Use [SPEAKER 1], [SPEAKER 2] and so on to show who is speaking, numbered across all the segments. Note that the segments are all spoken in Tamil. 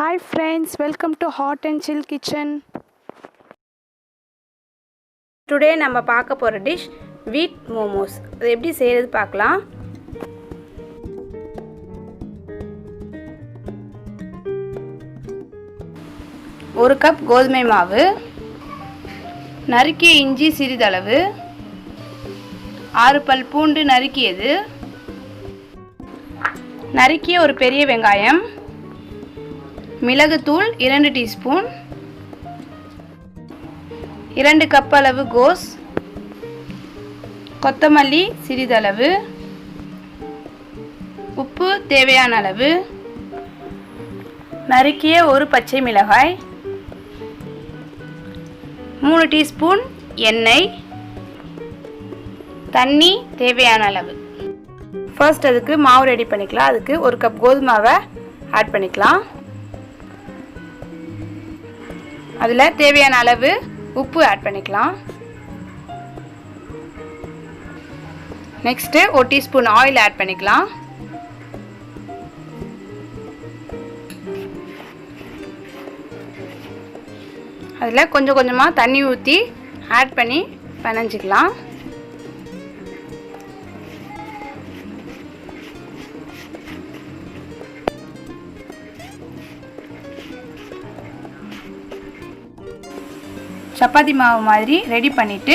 [SPEAKER 1] Hi friends, welcome to Hot and Chill kitchen.
[SPEAKER 2] Today நம்ம பார்க்க போற டிஷ் wheat momos. அது எப்படி செய்யறது பார்க்கலாம். ஒரு கப் கோதுமை மாவு, நறுக்கிய இஞ்சி சிறிதளவு, 6 பல் பூண்டு நறுக்கியது, நறுக்கிய ஒரு பெரிய வெங்காயம், மிளகுத்தூள் 2 டீஸ்பூன், 2 கப் அளவு கோஸ், கொத்தமல்லி சிறிதளவு, உப்பு தேவையான அளவு, நறுக்கிய ஒரு பச்சை மிளகாய், 3 டீஸ்பூன் எண்ணெய், தண்ணி தேவையான அளவு. ஃபர்ஸ்ட் அதுக்கு மாவு ரெடி பண்ணிக்கலாம். அதுக்கு ஒரு கப் கோதுமை மாவை ஆட் பண்ணிக்கலாம். அதில் தேவையான அளவு உப்பு ஆட் பண்ணிக்கலாம். நெக்ஸ்ட்டு 1 டீஸ்பூன் ஆயில் ஆட் பண்ணிக்கலாம். அதில் கொஞ்சம் கொஞ்சமாக தண்ணி ஊற்றி ஆட் பண்ணி பிணைஞ்சிக்கலாம். சப்பாத்தி மாவு மாதிரி ரெடி பண்ணிவிட்டு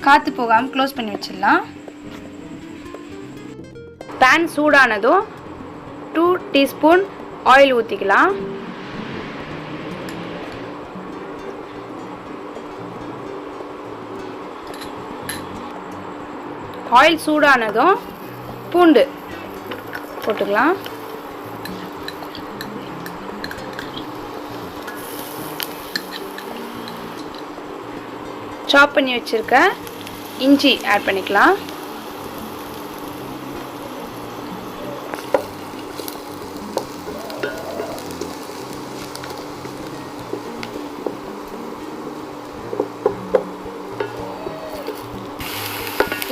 [SPEAKER 2] காற்று போகாமல் க்ளோஸ் பண்ணி வச்சிடலாம். பேன் சூடானதும் 2 டீஸ்பூன் ஆயில் ஊற்றிக்கலாம். ஆயில் சூடானதும் பூண்டு போட்டுக்கலாம். சாப் பண்ணி வச்சுருக்க இஞ்சி ஆட் பண்ணிக்கலாம்.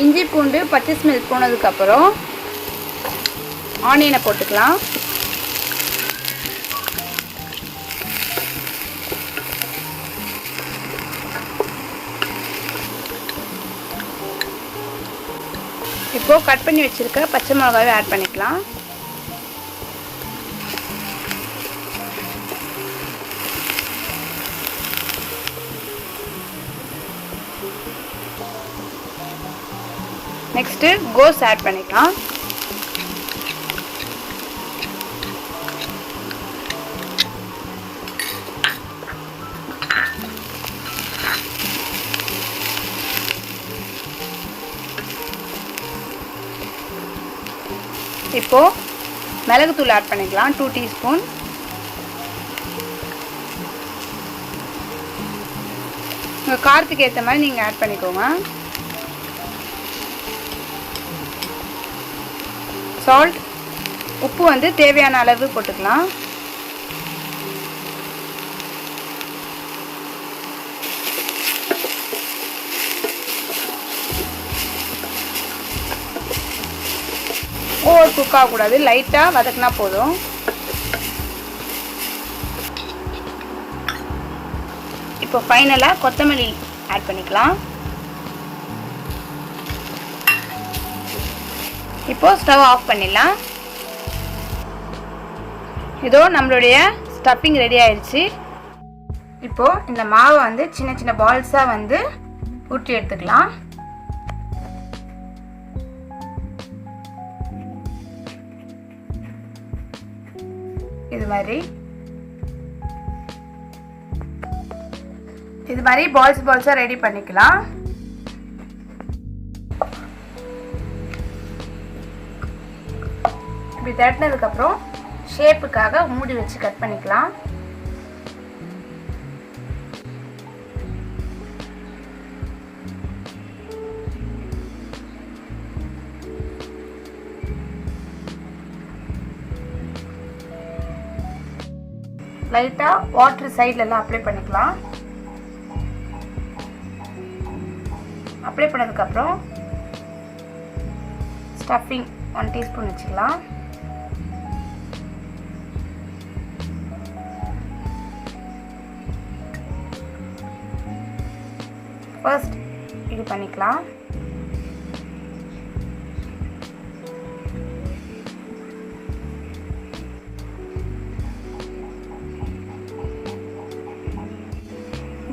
[SPEAKER 2] இஞ்சி பூண்டு பச்சை ஸ்மெல் போனதுக்கப்புறம் ஆனியனை போட்டுக்கலாம். இப்போது கட் பண்ணி வச்சுருக்க பச்சை மிளகாவை ஆட் பண்ணிக்கலாம். நெக்ஸ்ட்டு கோஸ் ஆட் பண்ணிக்கலாம். இப்போது மிளகுத்தூள் ஆட் பண்ணிக்கலாம். 2 டீஸ்பூன், உங்கள் காரத்துக்கு ஏற்ற மாதிரி நீங்கள் ஆட் பண்ணிக்கோங்க. சால்ட், உப்பு வந்து தேவையான அளவு போட்டுக்கலாம். ஓவர் குக் ஆகக்கூடாது, லைட்டாக வதக்கினா போதும். இப்போ ஃபைனலாக கொத்தமல்லி ஆட் பண்ணிக்கலாம். இப்போ ஸ்டவ் ஆஃப் பண்ணிடலாம். இதோ நம்மளுடைய ஸ்டஃபிங் ரெடி ஆயிடுச்சு. இப்போது இந்த மாவை வந்து சின்ன சின்ன பால்ஸாக வந்து ஊற்றி எடுத்துக்கலாம். இது மாதிரி பால்ஸாக ரெடி பண்ணிக்கலாம். இப்படி தட்டினதுக்கப்புறம் ஷேப்புக்காக மூடி வச்சு கட் பண்ணிக்கலாம். லைட்டாக வாட்டர் சைட்லலாம் அப்ளை பண்ணிக்கலாம். அப்ளை பண்ணதுக்கப்புறம் ஸ்டஃபிங் 1 டீஸ்பூன் வச்சுக்கலாம். ஃபர்ஸ்ட் இது பண்ணிக்கலாம்.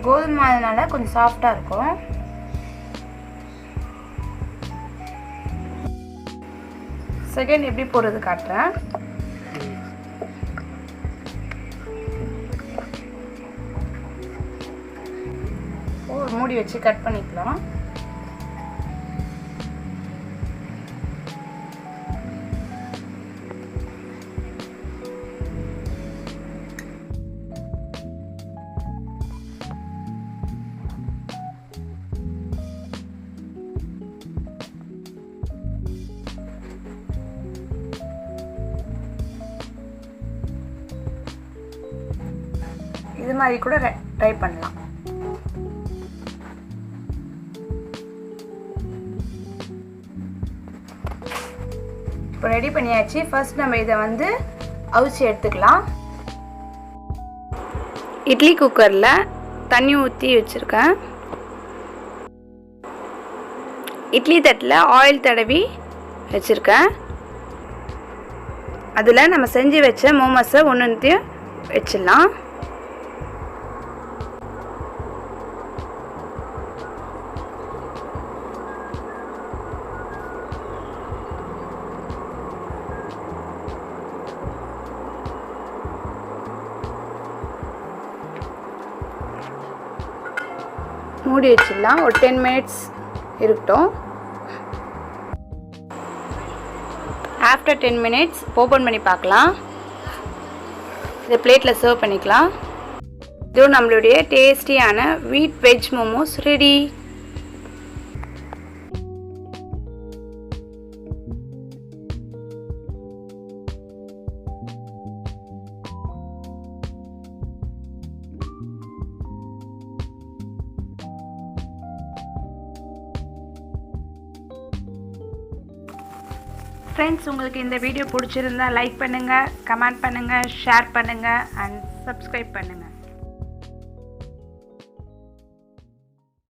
[SPEAKER 2] கோதுமை மாவுனால கொஞ்சம் சாஃப்டாக இருக்கும். செகண்ட் எப்படி போடுறது காட்டுறேன். மூடி வச்சு கட் பண்ணிக்கலாம். இது மாதிரி கூட ட்ரை பண்ணலாம். இப்போ ரெடி பண்ணியாச்சு. ஃபர்ஸ்ட் நம்ம இதை வந்து அவிச்சு எடுத்துக்கலாம். இட்லி குக்கரில் தண்ணி ஊற்றி வச்சுருக்கேன். இட்லி தட்டில் ஆயில் தடவி வச்சுருக்கேன். அதில் நம்ம செஞ்சு வச்ச மோமோஸை ஒன்றுத்தையும் வச்சிடலாம். மூடி வச்சிடலாம். ஒரு 10 மினிட்ஸ் இருக்கட்டும். ஆஃப்டர் 10 மினிட்ஸ் ஓப்பன் பண்ணி பார்க்கலாம். இதை பிளேட்டில் சர்வ் பண்ணிக்கலாம். இதுவும் நம்மளுடைய டேஸ்டியான வீட் வெஜ் மோமோஸ் ரெடி. ஃப்ரெண்ட்ஸ், உங்களுக்கு இந்த வீடியோ பிடிச்சிருந்தா லைக் பண்ணுங்கள், கமெண்ட் பண்ணுங்கள், ஷேர் பண்ணுங்கள் அண்ட் சப்ஸ்கிரைப் பண்ணுங்கள்.